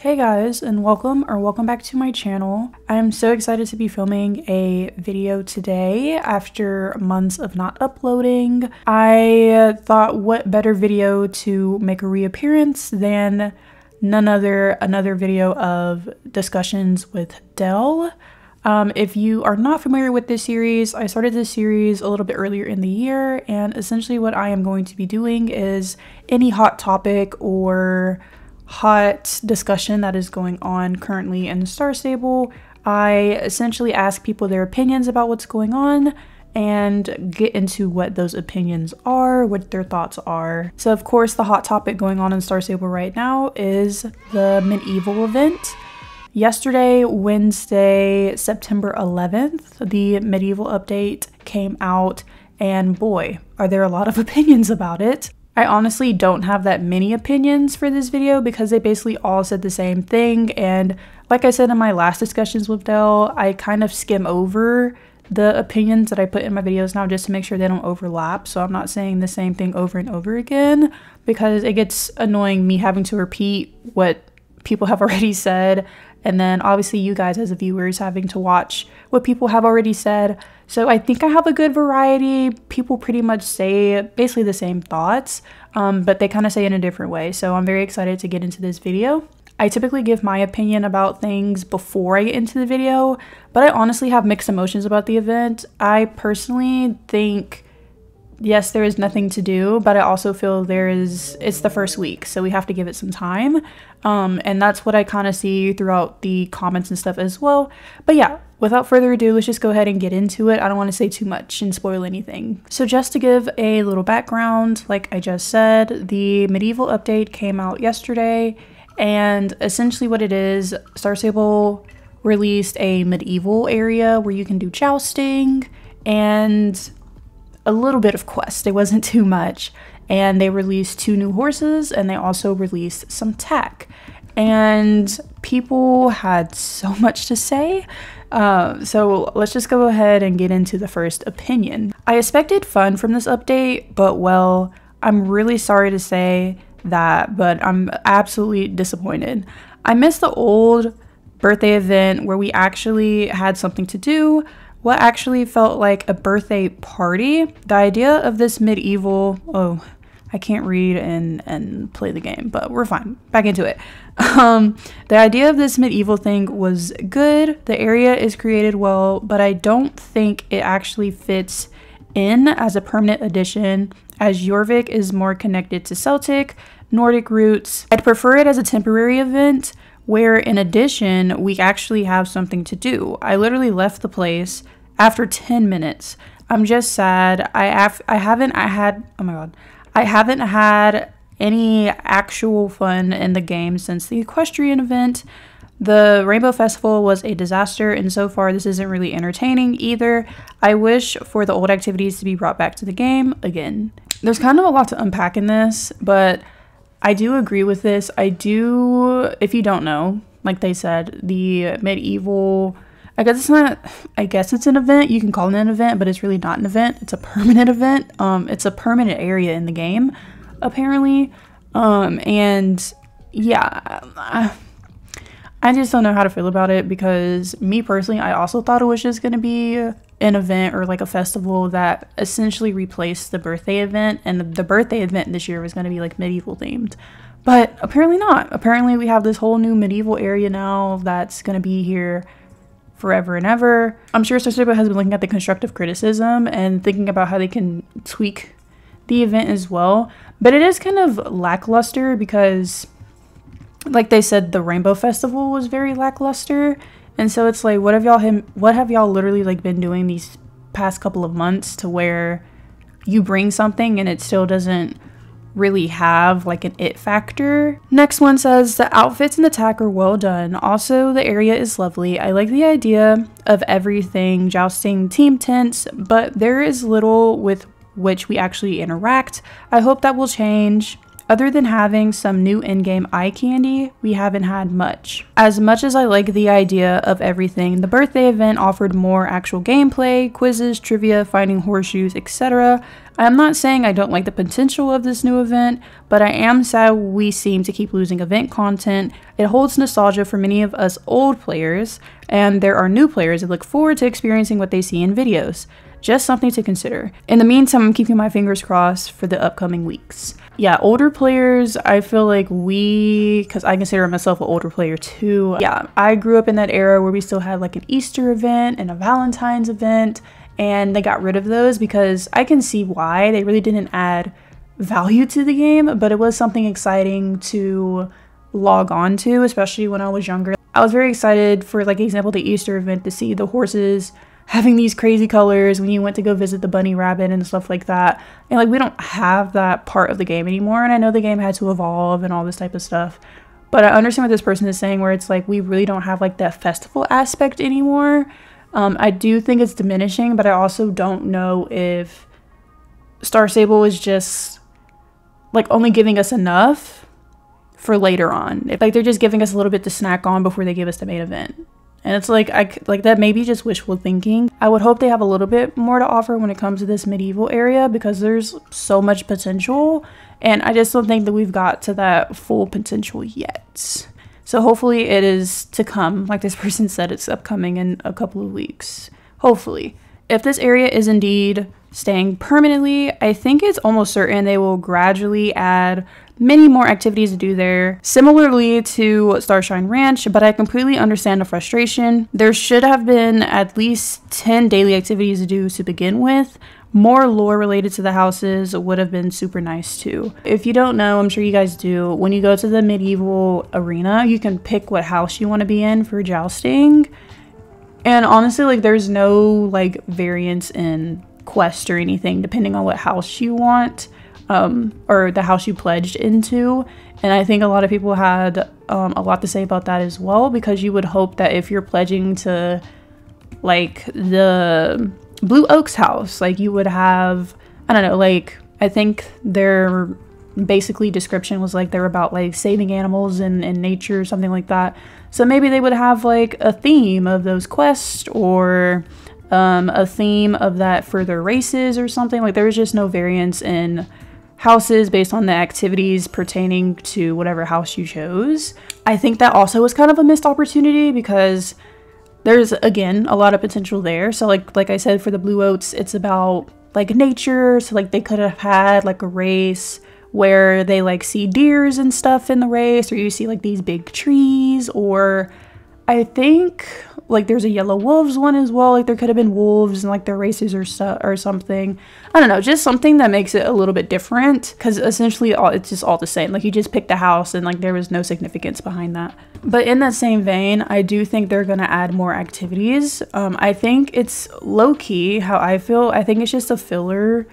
Hey guys, and welcome back to my channel. I am so excited to be filming a video today after months of not uploading. I thought what better video to make a reappearance than another video of discussions with Dell. If you are not familiar with this series, I started this series a little bit earlier in the year, and essentially what I am going to be doing is any hot topic or hot discussion that is going on currently in the Star Stable. I essentially ask people their opinions about what's going on and get into what those opinions are, what their thoughts are. So of course the hot topic going on in Star Stable right now is the medieval event. Yesterday, Wednesday, September 11th, the medieval update came out, and boy, are there a lot of opinions about it. I honestly don't have that many opinions for this video because they basically all said the same thing, and like I said in my last discussions with Dell, I kind of skim over the opinions that I put in my videos now just to make sure they don't overlap, so I'm not saying the same thing over and over again because it gets annoying me having to repeat what people have already said, and then obviously you guys as viewers having to watch what people have already said. So I think I have a good variety. People pretty much say basically the same thoughts, but they kind of say it in a different way. So I'm very excited to get into this video. I typically give my opinion about things before I get into the video, but I honestly have mixed emotions about the event. I personally think, yes, there is nothing to do, but I also feel it's the first week, so we have to give it some time. And that's what I kind of see throughout the comments and stuff as well. But yeah, without further ado, let's just go ahead and get into it. I don't want to say too much and spoil anything. So just to give a little background, like I just said, the medieval update came out yesterday, and essentially what it is, Star Stable released a medieval area where you can do jousting and a little bit of quest. It wasn't too much, and they released 2 new horses, and they also released some tech, and people had so much to say. So let's just go ahead and get into the first opinion. I expected fun from this update, but well, I'm really sorry to say that, but I'm absolutely disappointed. I miss the old birthday event where we actually had something to do, what actually felt like a birthday party. The idea of this medieval, oh, I can't read and play the game, but we're fine. Back into it. The idea of this medieval thing was good. The area is created well, but I don't think it actually fits in as a permanent addition, as Jorvik is more connected to Celtic, Nordic roots. I'd prefer it as a temporary event where in addition we actually have something to do. I literally left the place after 10 minutes. I'm just sad. I haven't had any actual fun in the game since the equestrian event. The Rainbow Festival was a disaster, and so far this isn't really entertaining either. I wish for the old activities to be brought back to the game again. There's kind of a lot to unpack in this, but I do agree with this. If you don't know, like they said, the medieval, I guess it's an event. You can call it an event, but it's really not an event. It's a permanent event. It's a permanent area in the game, apparently. And yeah, I just don't know how to feel about it because me personally, I also thought it was just going to be an event or like a festival that essentially replaced the birthday event, and the birthday event this year was going to be like medieval themed, but apparently not. Apparently we have this whole new medieval area now that's going to be here forever and ever. I'm sure Star Stable has been looking at the constructive criticism and thinking about how they can tweak the event as well, but it is kind of lackluster because, like they said, the Rainbow Festival was very lackluster, and so it's like, what have y'all literally like been doing these past couple of months to where you bring something and it still doesn't really have like an it factor. Next one says the outfits and the tech are well done. Also, the area is lovely. I like the idea of everything, jousting, team tents, but there is little with which we actually interact. I hope that will change. Other than having some new in-game eye candy, we haven't had much. As much as I like the idea of everything, the birthday event offered more actual gameplay, quizzes, trivia, finding horseshoes, etc. I'm not saying I don't like the potential of this new event, but I am sad we seem to keep losing event content. It holds nostalgia for many of us old players, and there are new players that look forward to experiencing what they see in videos. Just something to consider. In the meantime, I'm keeping my fingers crossed for the upcoming weeks. Yeah, older players, I feel like because I consider myself an older player too. Yeah, I grew up in that era where we still had like an Easter event and a Valentine's event, and they got rid of those because I can see why. They really didn't add value to the game, but it was something exciting to log on to, especially when I was younger. I was very excited for, like, example, the Easter event, to see the horses having these crazy colors when you went to go visit the bunny rabbit and stuff like that. And like, we don't have that part of the game anymore, and I know the game had to evolve and all this type of stuff, but I understand what this person is saying, where it's like we really don't have like that festival aspect anymore. I do think it's diminishing, but I also don't know if Star Stable is just like only giving us enough for later on. If like they're just giving us a little bit to snack on before they give us the main event. And it's like, that may be just wishful thinking. I would hope they have a little bit more to offer when it comes to this medieval area, because there's so much potential, and I just don't think that we've got to that full potential yet. So hopefully it is to come. Like this person said, it's upcoming in a couple of weeks. Hopefully. If this area is indeed staying permanently, I think it's almost certain they will gradually add many more activities to do there, similarly to Starshine Ranch, but I completely understand the frustration. There should have been at least 10 daily activities to do to begin with. More lore related to the houses would have been super nice too. If you don't know, I'm sure you guys do, when you go to the medieval arena, you can pick what house you want to be in for jousting. And honestly, like, there's no like variance in quest or anything depending on what house you want, or the house you pledged into. And I think a lot of people had a lot to say about that as well, because you would hope that if you're pledging to like the Blue Oaks house, like you would have, I don't know, like I think their basically description was like they're about like saving animals and nature or something like that. So maybe they would have like a theme of those quests, or a theme of that for their races or something. Like there was just no variance in houses based on the activities pertaining to whatever house you chose. I think that also was kind of a missed opportunity, because there's, again, a lot of potential there. So like I said, for the Blue Oats, it's about like nature. So like they could have had like a race where they like see deers and stuff in the race, or you see like these big trees, or I think like there's a yellow wolves one as well. Like there could have been wolves and like their races or something. I don't know, just something that makes it a little bit different, because essentially it's just all the same. Like you just picked a house and like there was no significance behind that. But in that same vein, I do think they're gonna add more activities. I think it's low-key how I feel. I think it's just a filler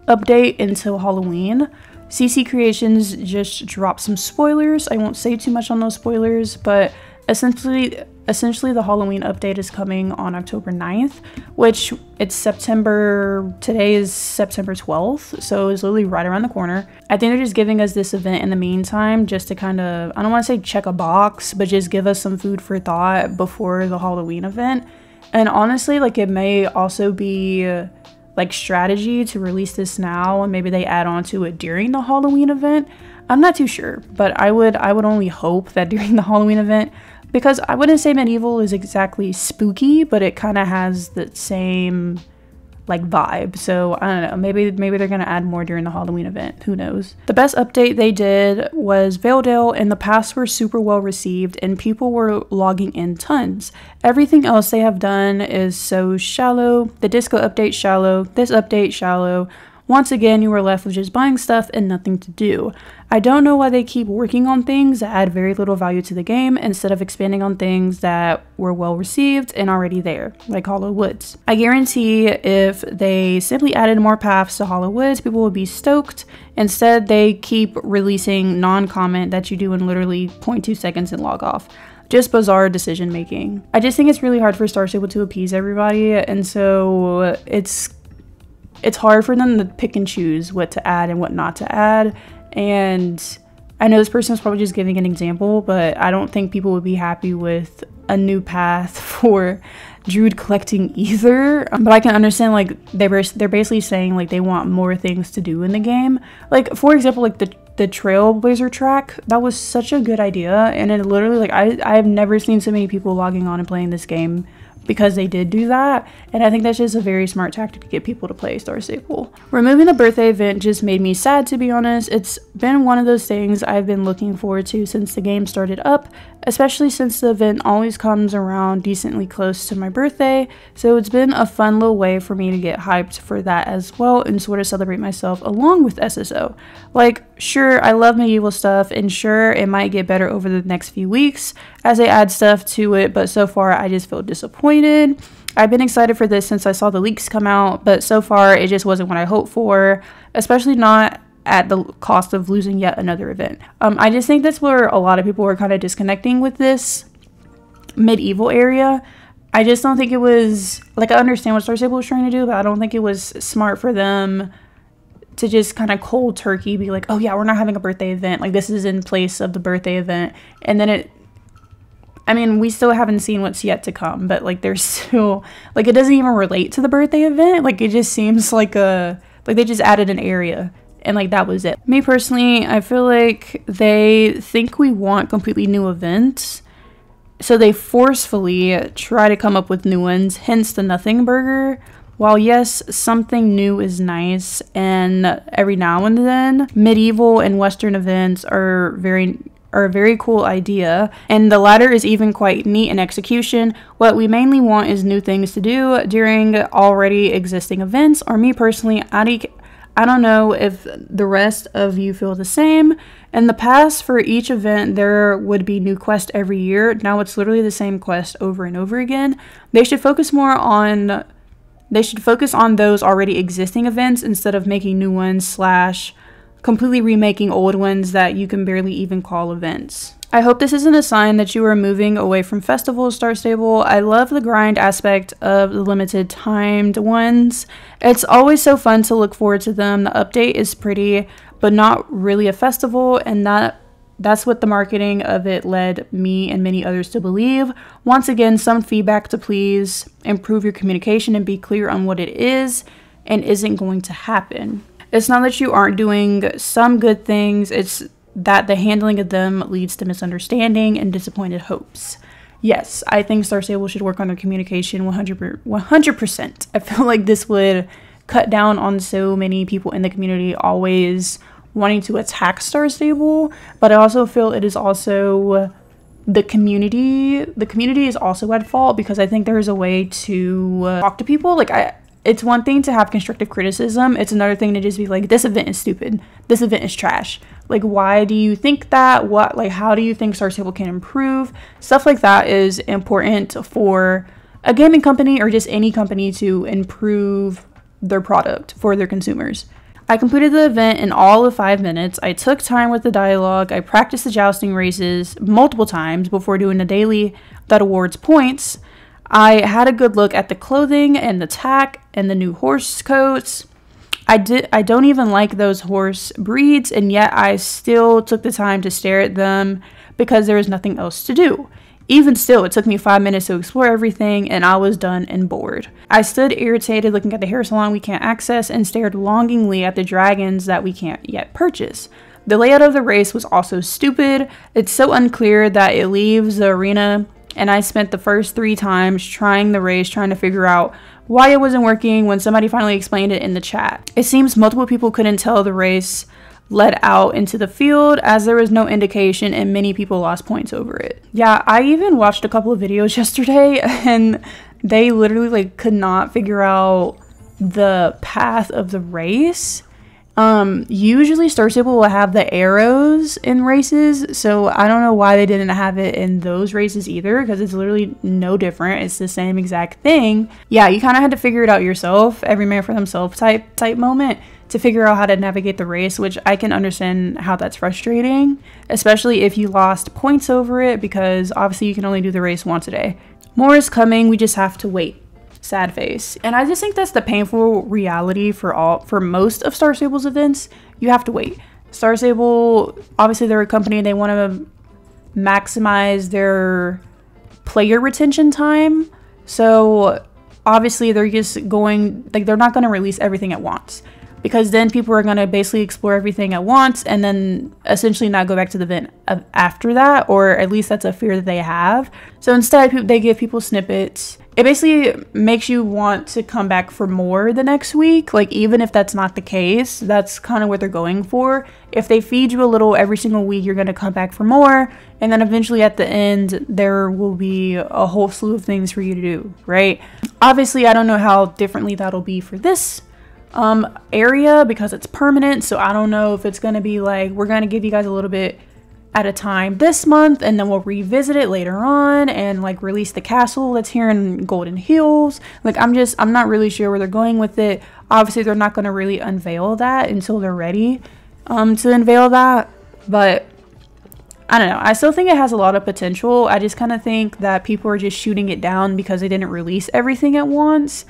update until Halloween. CC Creations just dropped some spoilers. I won't say too much on those spoilers, but essentially the Halloween update is coming on October 9th, which it's September, today is September 12th, so it's literally right around the corner. I think they're just giving us this event in the meantime, just to kind of, I don't want to say check a box, but just give us some food for thought before the Halloween event. And honestly, like, it may also be like strategy to release this now, and maybe they add on to it during the Halloween event. I'm not too sure, but I would only hope that during the Halloween event, because I wouldn't say medieval is exactly spooky, but it kind of has the same like vibe. So I don't know, maybe they're gonna add more during the Halloween event, who knows. The best update they did was Valedale, and the paths were super well received and people were logging in tons. Everything else they have done is so shallow. The disco update shallow, this update shallow. Once again, you were left with just buying stuff and nothing to do. I don't know why they keep working on things that add very little value to the game instead of expanding on things that were well received and already there, like Hollow Woods. I guarantee if they simply added more paths to Hollow Woods, people would be stoked. Instead, they keep releasing non-comment that you do in literally 0.2 seconds and log off. Just bizarre decision making. I just think it's really hard for Star Stable to appease everybody, and so it's hard for them to pick and choose what to add and what not to add. And I know this person is probably just giving an example, but I don't think people would be happy with a new path for druid collecting either. But I can understand, like, they're basically saying like they want more things to do in the game. Like, for example, like the Trailblazer track, that was such a good idea, and it literally, like, I've never seen so many people logging on and playing this game because they did do that, and I think that's just a very smart tactic to get people to play Star Stable. Removing the birthday event just made me sad, to be honest. It's been one of those things I've been looking forward to since the game started up, especially since the event always comes around decently close to my birthday, so it's been a fun little way for me to get hyped for that as well and sort of celebrate myself along with SSO. Like, sure, I love medieval stuff, and sure, it might get better over the next few weeks as they add stuff to it, but so far I just feel disappointed. I've been excited for this since I saw the leaks come out, but so far it just wasn't what I hoped for, especially not at the cost of losing yet another event. I just think that's where a lot of people were kind of disconnecting with this medieval area. I just don't think it was, like, I understand what Star Stable was trying to do, but I don't think it was smart for them to just kind of cold turkey be like, oh yeah, we're not having a birthday event, like this is in place of the birthday event, and then I mean, we still haven't seen what's yet to come, but like there's still, like, it doesn't even relate to the birthday event. Like, it just seems like they just added an area and like that was it. Me personally, I feel like they think we want completely new events, so they forcefully try to come up with new ones, hence the nothing burger. While yes, something new is nice, and every now and then medieval and western events are a very cool idea, and the latter is even quite neat in execution. What we mainly want is new things to do during already existing events, or me personally, I don't know if the rest of you feel the same. In the past, for each event, there would be new quests every year. Now it's literally the same quest over and over again. They should focus on those already existing events instead of making new ones / completely remaking old ones that you can barely even call events. I hope this isn't a sign that you are moving away from festivals, Star Stable. I love the grind aspect of the limited timed ones. It's always so fun to look forward to them. The update is pretty, but not really a festival, and that's what the marketing of it led me and many others to believe. Once again, some feedback to please improve your communication and be clear on what it is and isn't going to happen. It's not that you aren't doing some good things, it's that the handling of them leads to misunderstanding and disappointed hopes. Yes, I think Star Stable should work on their communication 100%. I feel like this would cut down on so many people in the community always wanting to attack Star Stable, but I also feel it is also the community. The community is also at fault because I think there is a way to talk to people. Like, it's one thing to have constructive criticism. It's another thing to just be like, this event is stupid. This event is trash. Like, why do you think that? How do you think Star Stable can improve? Stuff like that is important for a gaming company or just any company to improve their product for their consumers. I completed the event in all of 5 minutes. I took time with the dialogue. I practiced the jousting races multiple times before doing the daily that awards points. I had a good look at the clothing and the tack and the new horse coats. I don't even like those horse breeds, and yet I still took the time to stare at them because there was nothing else to do. Even still, it took me 5 minutes to explore everything, and I was done and bored. I stood irritated looking at the hair salon we can't access and stared longingly at the dragons that we can't yet purchase. The layout of the race was also stupid. It's so unclear that it leaves the arena, and I spent the first 3 times trying the race trying to figure out why it wasn't working when somebody finally explained it in the chat. It seems multiple people couldn't tell the race led out into the field as there was no indication, and many people lost points over it. Yeah, I even watched a couple of videos yesterday and they literally could not figure out the path of the race. Usually Star Stable will have the arrows in races, so I don't know why they didn't have it in those races either, because it's literally no different. It's the same exact thing. Yeah, you kind of had to figure it out yourself, every man for themselves type moment, to figure out how to navigate the race, which I can understand how that's frustrating, especially if you lost points over it, because obviously you can only do the race once a day. More is coming, we just have to wait. Sad face. And I just think that's the painful reality for most of Star Stable's events. You have to wait. Star Stable, obviously they're a company and they want to maximize their player retention time. So obviously they're just going, like, they're not going to release everything at once, because then people are going to basically explore everything at once and then essentially not go back to the event after that, or at least that's a fear that they have. So instead they give people snippets. It basically makes you want to come back for more the next week. Like, even if that's not the case, that's kind of what they're going for. If they feed you a little every single week, you're going to come back for more. And then eventually at the end, there will be a whole slew of things for you to do, right? Obviously, I don't know how differently that'll be for this area, because it's permanent. So I don't know if it's going to be like, we're going to give you guys a little bit at a time this month and then we'll revisit it later on and like release the castle that's here in Golden Hills. Like, I'm not really sure where they're going with it. Obviously they're not going to really unveil that until they're ready to unveil that, but I don't know. I still think it has a lot of potential. I just kind of think that people are just shooting it down because they didn't release everything at once.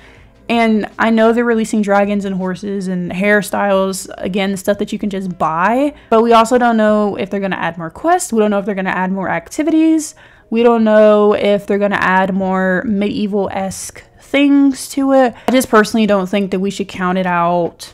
And I know they're releasing dragons and horses and hairstyles, again, stuff that you can just buy. But we also don't know if they're going to add more quests. We don't know if they're going to add more activities. We don't know if they're going to add more medieval-esque things to it. I just personally don't think that we should count it out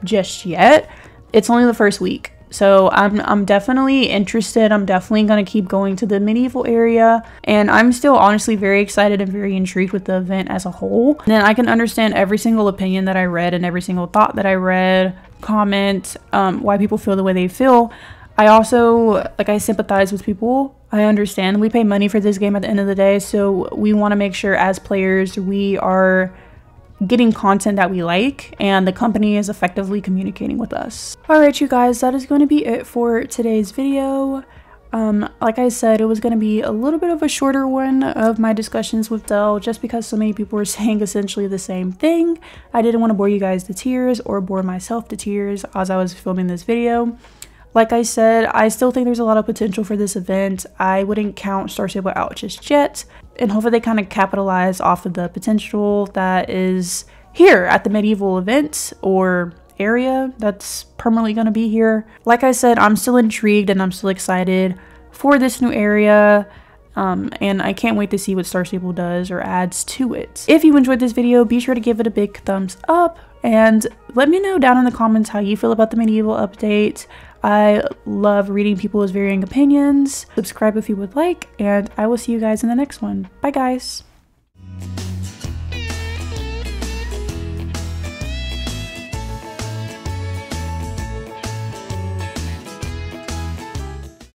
just yet. It's only the first week. So I'm definitely interested. I'm definitely going to keep going to the medieval area. And I'm still honestly very excited and very intrigued with the event as a whole. And then I can understand every single opinion that I read and every single thought that I read, comment, why people feel the way they feel. I also, like, I sympathize with people. I understand. We pay money for this game at the end of the day. So we want to make sure as players we are getting content that we like and the company is effectively communicating with us. Alright, you guys, that is going to be it for today's video. Like I said, it was going to be a little bit of a shorter one of my discussions with Del, just because so many people were saying essentially the same thing. I didn't want to bore you guys to tears or bore myself to tears as I was filming this video. Like I said, I still think there's a lot of potential for this event. I wouldn't count Star Stable out just yet, and hopefully they kind of capitalize off of the potential that is here at the medieval event or area that's permanently going to be here. Like I said, I'm still intrigued and I'm still excited for this new area. And I can't wait to see what Star Stable does or adds to it. If you enjoyed this video, be sure to give it a big thumbs up and let me know down in the comments how you feel about the medieval update. I love reading people's varying opinions. Subscribe if you would like, and I will see you guys in the next one. Bye, guys.